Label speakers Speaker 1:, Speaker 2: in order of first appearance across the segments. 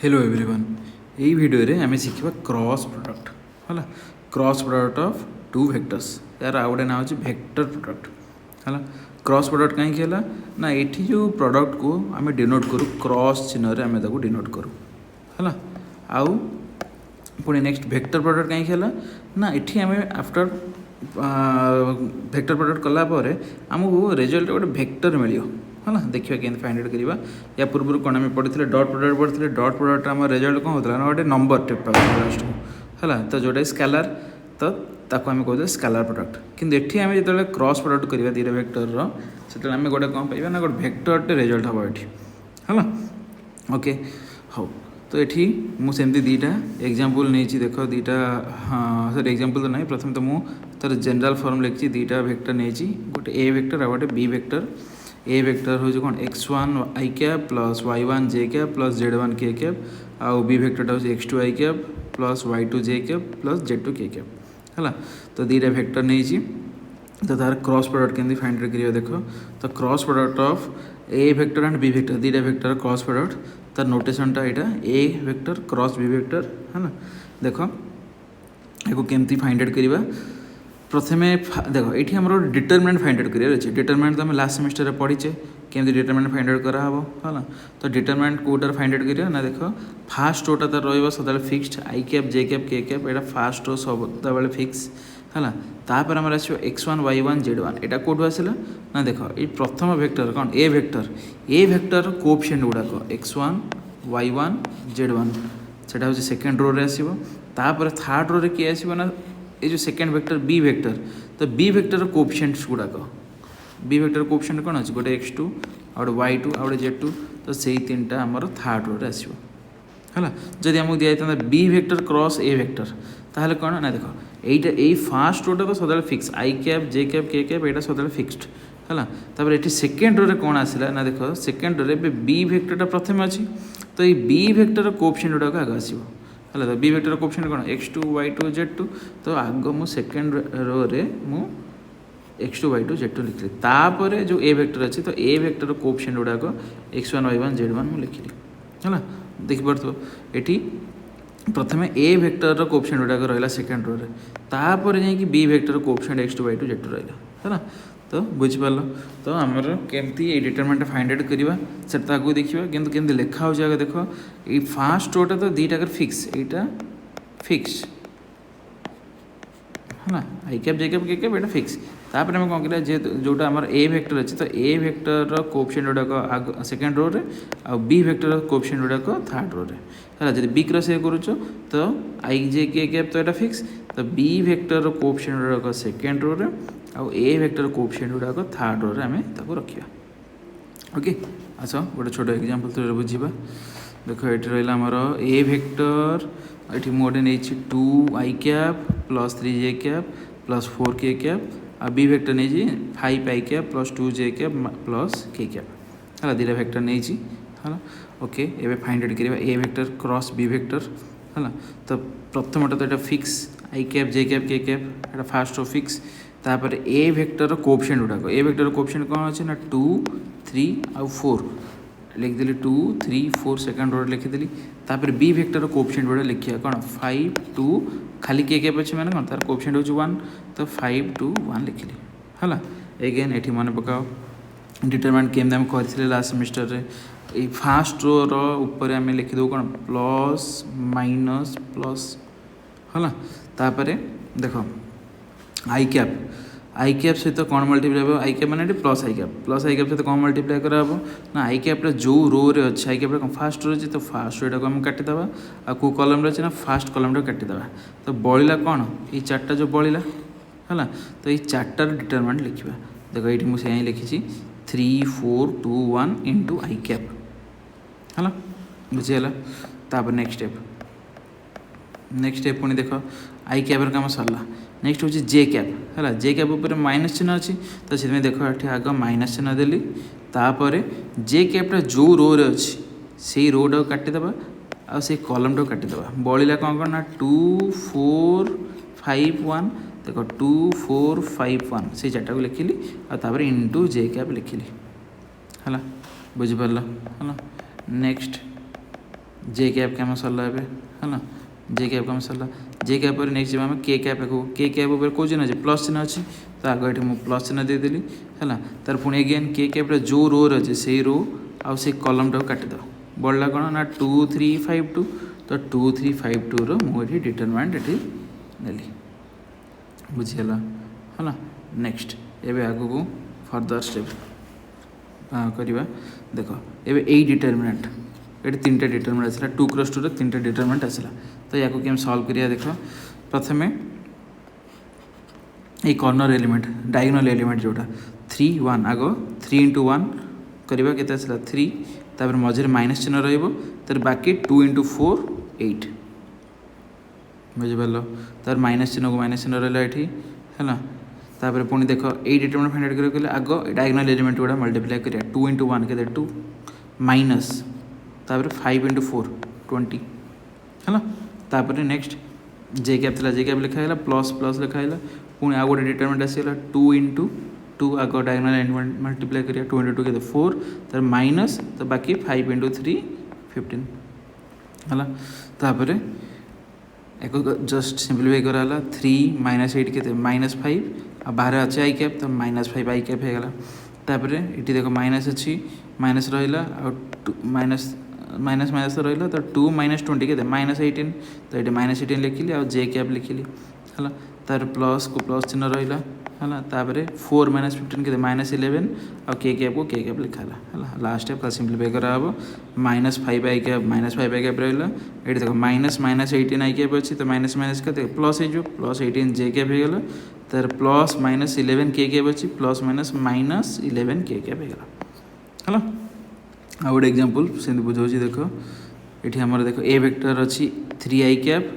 Speaker 1: Hello everyone यही video रे आम शिखा क्रॉस प्रोडक्ट है cross product of two vectors यार आउ गए ना हो वेक्टर प्रोडक्ट है क्रॉस प्रोडक्ट कहीं ना ये जो प्रोडक्ट को आम डिनोट करूँ क्रॉस चिन्ह आम डिनोट करूँ है आउ पुणी नेक्स्ट वेक्टर प्रोडक्ट कहीं ना ये आम आफ्टर वेक्टर प्रोडक्ट कलापर आमको रिजल्ट गोटे वेक्टर मिल है देखिए केमती फाइंड आउट करवा या पूर्व कौन आम पढ़ी डट प्रोडक्ट पढ़ी डट प्रोडक्ट आम रिजल्ट कौन होता है गोटे नंबर टेप लास्ट को है तो जोटा स्केलर तो ताको आम कहते स्केलर प्रोडक्ट किंतु एठी आम जो क्रॉस प्रोडक्ट करवा दीटा वेक्टर से आम गोटे कौन पाइबा ना गोटे वेक्टर रिजल्ट हम ये है ओके हाँ तो ये मुझे दीटा एग्जांपल नहीं देख दीटा हाँ सर एग्जांपल तो नहीं प्रथम तो मुझे जनरल फॉर्म लिखी दीटा वेक्टर नहीं गोटे ए वेक्टर आ गोटे बी वेक्टर ए वेक्टर हूँ कौन x1 i cap plus y1 j cap plus z1 k cap आउ बी वेक्टर हूँ x2 i cap plus y2 j cap plus z2 k cap है तो दीटा वेक्टर नहीं तो तार क्रॉस प्रोडक्ट केमती फाइंड कर देख तो cross product of A vector and B vector दीटा वेक्टर क्रॉस प्रोडक्ट तार नोटेशनटा यहाँ A vector cross B vector है ना देख या केमती फाइंड आउट करवा प्रथम देख ये आम डिटरमिनेंट फाइंड आउट करार अच्छे डिटरमिनेंट तो आम लास्ट सेमेस्टर पढ़ीचे केमती डिटरमिनेंट फाइंड आउट कराहब है तो डिटरमिनेंट कोटार फाइंड आउट करा ना देख फास्ट रोटा तार रहा fixed I cap J cap K cap यहाँ फास्ट रो सब फिक्स है तापर आम आसो x1 y1 z1 यहाँ कौटू आसला ना देख ये प्रथम वेक्टर कौन ए vector coefficient गुड़ाक x1 y1 z1 से हूँ सेकेंड रो रे आसो तापर थर्ड रो रे किए आसो ना ये जो सेकेंड वेक्टर बी वेक्टर तो बी वेक्टर कोएफिशिएंट्स गुड़ाक बी वेक्टर कोएफिशिएंट कौन अच्छे गोटे x2 आ गोटे y2 आ गोटे z2 तो से तीन टा आमर थर्ड रो रे आसो है जदि आमको दिया था B vector cross A vector ताहले कौन ना देख এইটা এই ফার্স্ট রোটা তো সদালে fix i cap j cap k cap এটা সদালে ফিক্সড হল তারপরে এটি সেকেন্ড রোরে কোণ আসলা না দেখ সেকেন্ড রোরে এবে বি ভেক্টরটা প্রথমে আছে তো এই বি ভেক্টর কোএফিশিয়েন্ট গুড়াক আগে আসব হল তো বি ভেক্টর কোএফিশিয়েন্ট কোণ x2 y2 z2 তো আগ মু সেকেন্ড রোরে মু x2 y2 z2 লিখলি তারপরে যে এ ভেক্টর আছে তো এ vector coefficient গুড়াক x1 y1 z1 মু লিখলি হল দেখিপারথিব এটি प्रथम ए वेक्टर कोएफिशिएंट गुड़ाक रहा सेकेंड रो रे तापर जाकि B vector coefficient x2 y2 z2 रहा है तो बुझिपार तो आमर केमती डिटरमिनेंट फाइंड आउट करवा से देखा किंतु केमती लिखा हो जाएगा देख ये फास्ट रोटा तो दीटा फिक्स यहाँ फिक्स है आई cap J cap K cap यहाँ फिक्स तापर आम कौन करा जे जोटा आम ए वेक्टर अच्छे तो ए वेक्टर कोएफिशिएंट गुड़ाक आग सेकेंड रो रे आ बी वेक्टर कोएफिशिएंट गुड़ाक थर्ड रो रे है जब बी क्रॉस ए करुच तो आई जे के कैप तो यहाँ फिक्स तो बी वेक्टर कोएफिशिएंट गुड़ाक सेकेंड रो रे आ ए वेक्टर कोएफिशिएंट गुड़ाक थर्ड रो रे आम रखा ओके अच्छा गोटे छोट एग्जांपल तो बुझा देख ये रहा आमर ए वेक्टर ये मुझे नहीं 2 आई कैप प्लस 3 जे कैप प्लस 4 के कैप आ बी वेक्टर नहीं 5 आई कैप प्लस 2 जे कैप प्लस के कैप है दीटा वेक्टर नहीं है ओके एवं फाइंड आउट करवा ए वेक्टर क्रॉस बी वेक्टर है तो प्रथमटा तो यहाँ fix I cap J cap K cap यहाँ फास्ट रो फिक्स तापर ए वेक्टर कोएफिशिएंट गुड़ाक ए वेक्टर कोएफिशिएंट कौन अच्छे ना 2 3 आउ 4 लिखिदेली 2 3 4 सेकेंड रो लिखिदेली तापर बी वेक्टर कोएफिशिएंट गुड़ा लिखा कौन 5 2 खाली के कैप अच्छे मैंने कौन तार कोएफिशिएंट हो 1 तो 5 2 1 लिखिली है एगेन ये मन पकाओ डिटरमिनेंट केमती आम कर लास्ट सेमेस्टर रे ये फास्ट रो ऊपर आम लिखिदेव कौन प्लस माइनस प्लस है तापर देख आई कैप सहित कौन मल्टीप्लाई हे आई कैप मैंने प्लस आई कैप सहित कौन मल्टीप्लाई कराब ना आई कैप्टा जो रो रे अच्छे आई कैप्टा फास्ट रो अच्छे तो फास्ट रोटा को आम काटिदे आ कौ कलम अच्छे ना फास्ट कलम काटिदे तो बड़ा कौन ये चार्टा जो बड़ा है तो ये चार्टार डिटरमिनेंट लिखा देख ये मुझे यहाँ लिखी 3 4 2 1 इंटू आई कैप है बुझीगला तापर नेक्स्ट स्टेप पुणी देख आई कैपर काम सरला नेक्स्ट हूँ जे कैप है जे कैप उपर माइनस चिन्ह अच्छी तो से देख ये आग माइनस चिन्ह देली तापर जे कैप्टा जो रो रे अच्छी से रोटा काटिदे आ से कलमटा काटिदे बड़ा कौन कौन ना 2 4 5 1 देख 2 4 5 1 से चार्टा को लिखिली आपर इंटू जे कैप लिखिली है बुझिपार है नेक्स्ट जे कैप कम सरला है ना जे कैप कम सरला जे कैप पर नेक्स्ट जब के कैप को के कैप ऊपर कौ चिन्ह अच्छे प्लस चिन्ह अच्छी तो आगे ये मुझे प्लस चिन्ह देदेली है तार पुणी अगेन के कैप जो रो अच्छे से रो आउ से कलम टाक काटिद बढ़ला कौन ना 2352 तो 2352 रुझे डिटरमिनेंट ये नेली बुझीगला है नेक्स्ट एवं आग को फर्दर स्टेप करवा देख एवं यही डिटरमिनेंट ये तीन डिटरमिनेंट आसला 2 क्रॉस 2 तीन डिटरमिनेंट आसला तो या को सॉल्व करिया देख प्रथमे ये कॉर्नर एलिमेंट डायगोनल एलिमेंट जोटा 3 1 आग 3 into 1 करवा के 3 तापर मझे माइनस चिन्ह रही बाकी 2 into 4 8 बुझिपार तार माइनस चिन्ह को माइनस चिन्ह रहा ये है तापर पुणी देख ये डिटरमिनेंट फाइंड आउट आग डायगोनल एलिमेंट गुड़ा मल्टीप्लाई करिया 2 into 1 के 2 माइनस तापर 5 into 4 20 है तापर नेक्स्ट जे cap J cap लिखाला plus plus लिखाला पुणी आउ गोटे डिटरमिनेंट आसीगला 2 into 2 आग डायगोनल एलिमेंट मल्टीप्लाई करिया 2 into 2 के 4 तार माइनस तो बाकी 5 into 3 15 है तापर एक जस्ट सिंप्लीफाई कराला 3 माइनस 8 के -5 आ बाहर अच्छे आई कैप तो -5 आई कैप होगा तापर ये देख माइनस अच्छी माइनस रहा माइनस माइनस माइनस तो रहा तो 2 - 20 के -18 तो ये -18 लिखिली आ जे कैप लिखिली है तार प्लस को प्लस चिन्ह रहा है तापर 4 - 15 के -11 आ के कैप को के कैप लिखाला है लास्ट स्टेप का सिंप्लीफाई करा -5 आई कैप रहा ये देख माइनस माइनस 18 आई कैप अच्छी तो माइनस माइनस के प्लस हो प्लस 18 जे कैप होगा तार प्लस -11 के कैप अच्छी प्लस -11 के कैप होगा है आ गोटे एग्जांपल से बुझाऊँ देख ये आम देख ए वेक्टर अच्छी 3 I cap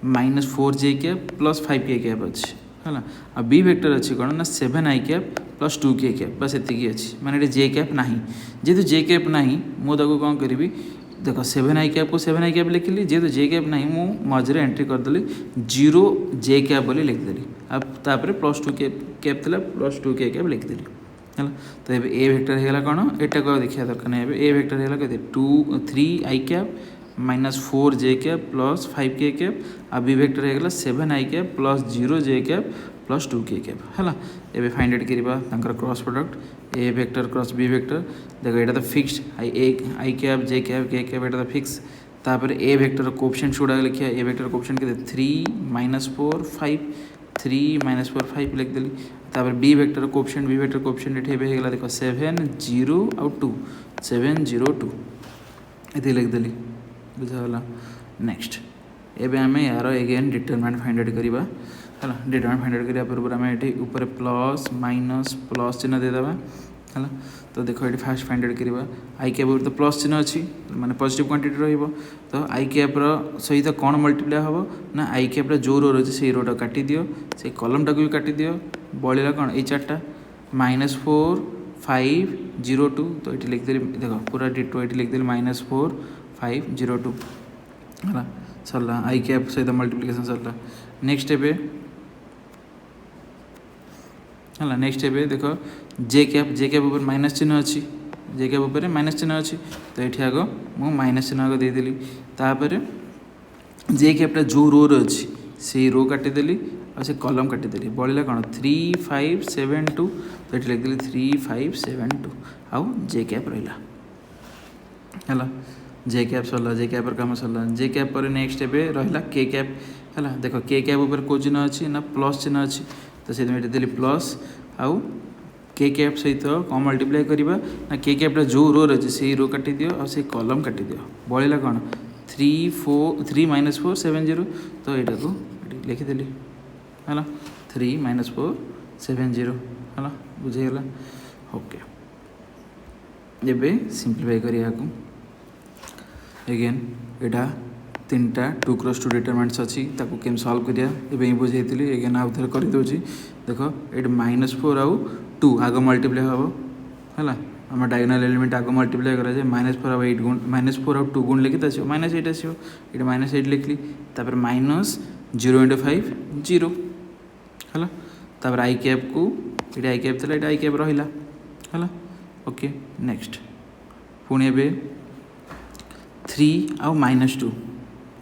Speaker 1: -4 J cap plus 5 K cap अच्छी है आ बी वेक्टर अच्छी कौन ना 7 I cap plus 2 K cap बस एति अच्छी माने जे कैप ना जेहेतु जे कैप ना मुझे कौन करी देख 7 आई कैप को 7 आई कैप लिखिली जेहेतु जे कैप ना मझे एंट्री करदेली 0 जे कैप बोली लिखिदेली तापर प्लस 2 कैप थी प्लस 2 के कैप लिखिदेली है तो ये ए वेक्टर होगा कौन यहाँ को देखा दरकार नहीं ए वेक्टर होगा के 3 I cap -4 J cap plus 5 K cap आ बी वेक्टर होगा 7 I cap plus 0 J cap plus 2 K cap है ये फाइंड आउट करवा cross product A vector cross B vector देखो यहाँ तो fixed I cap J cap K cap यहाँ तो फिक्स तापर ए वेक्टर कोएफिशिएंट्स गुड़ा लिखा ए वेक्टर कोएफिशिएंट के 3 - 4 5 3 - 4 5 लिखदेली तापर बी वेक्टर कोएफिशिएंट ये होगा देख 7 0 और 2 7 0 2 ये लिखदेली बुझाला नेक्स्ट एबे आम यार एगेन डिटरमिनेंट फाइंड आउट करवा है डिटरमिनेंट फाइंड आउट करने पूर्व आम ये ऊपर प्लस माइनस प्लस चिन्ह देदेबा है तो देख ये फास्ट फाइंड आउट करवा आई कैप तो प्लस चिन्ह अच्छी माने पॉजिटिव क्वांटिटी रहिबो तो आई कैप सहित कौन मल्टीप्लाई हम ना आई कैप जो रो रही से रोटा काटी दियो से कलम टाक भी काटी दियो बढ़ला कौन ये 4टा -4 5 0 2 तो ये लिखदेली देख पूरा डिटो ये लिखदेली -4 5 0 2 है सरला आई कैप सहित मल्टीप्लिकेशन सरला नेक्स्ट एबे है नेक्स्ट एबे देख जे कैप ऊपर माइनस चिन्ह अच्छी जे कैप ऊपर माइनस चिन्ह अच्छी तो ये आग मु माइनस चिन्ह आग देदेली तापर जे कैपटा जो रो अच्छी से रो काटिदेली और से कलम काटिदेली बढ़ला कौन 3 5 7 2 तो ये लिखदेली 3 5 7 2 आउ जे कैप रहा है जे कैप सरला जे कैप कम सरला जे कैप पर नेक्स्ट एबे रहा के कैप है देख के कैप ऊपर को चिन्ह अच्छी ना प्लस चिन्ह अच्छी तो से देली प्लस आउ के कैप सहित कौन मल्टीप्लाई करवा ना के कैपटा जो रो अच्छे से रो काटी दियो और से कलम काटी दियो बढ़ला कौन 3 - 4 7 0 तो यहाँ को लिखिदेली है 3 - 4 7 0 है बुझीगला ओके एबे सिंप्लीफाई करिया एगेन यहाँ 3टा 2 क्रॉस 2 डिटरमिनेंट्स अच्छी ताको केम सॉल्व करिया एबे बुझाई एगेन आउ थे कर दूसरी देख ये -4 आउ 2 आग मल्टीप्लाई हम है आम डायगोनल एलिमेंट आग मल्टीप्लाई करा -4 आउ 8 गुण -4 आउ 2 गुण लिखी आसो -8 आसो ये -8 लिखली तापर -0 × 5 0 है तापर आई कैप को ये आई कैप था ये आई कैप रहा है ओके नेक्स्ट पुणी ए 3 आउ -2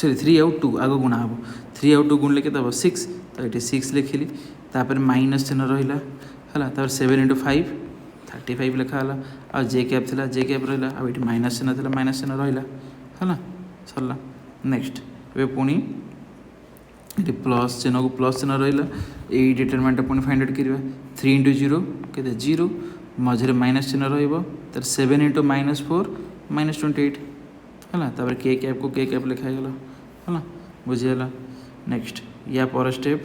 Speaker 1: सॉरी 3 आउ 2 आग गुणा हम 3 आउ 2 गुणले के 6 तो ये 6 लिखिली तापर माइनस चिन्ह रहा है 7 × 5 35 लिखाला आ जे कैप थिला जे कैप रहा आ ये माइनस चिन्ह थिला माइनस चिन्ह रहा है सरला नेक्स्ट ये पुणी ये प्लस चिन्ह को प्लस चिन्ह रहा यही डिटरमिनेंट पुणी फाइंड आउट करवा 3 × 0 के 0 मझे माइनस चिन्ह रहा 7 × -4 -28 है के कैप को के कैप लिखागला है बुझीगला नेक्स्ट या पर स्टेप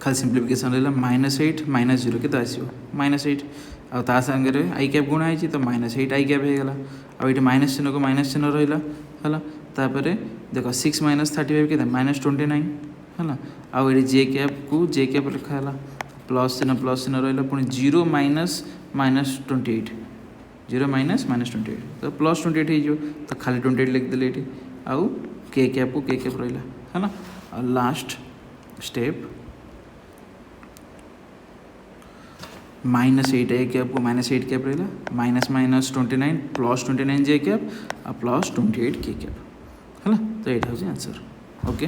Speaker 1: खाली सिंप्लीफिकेशन रहा -8 -0 के आसो -8 आ सागर आई कैप गुणा है तो -8 आई कैप होगा आ ये माइनस चिन्ह को माइनस चिन्ह रहा है देख 6 - 35 के -29 है आउ ये जे कैप को जे कैप लिखाला प्लस चिन्ह रहा पुणी 0 - -28 0 - -28 तो प्लस 28 हो तो खाली 28 लिखिदे ये आउ के कैप को के कैप रहा है लास्ट स्टेप -8 ए कैप को -8 कैप रहा -29 +29 जे कैप आ +28 के कैप है तो ये हूँ आंसर ओके।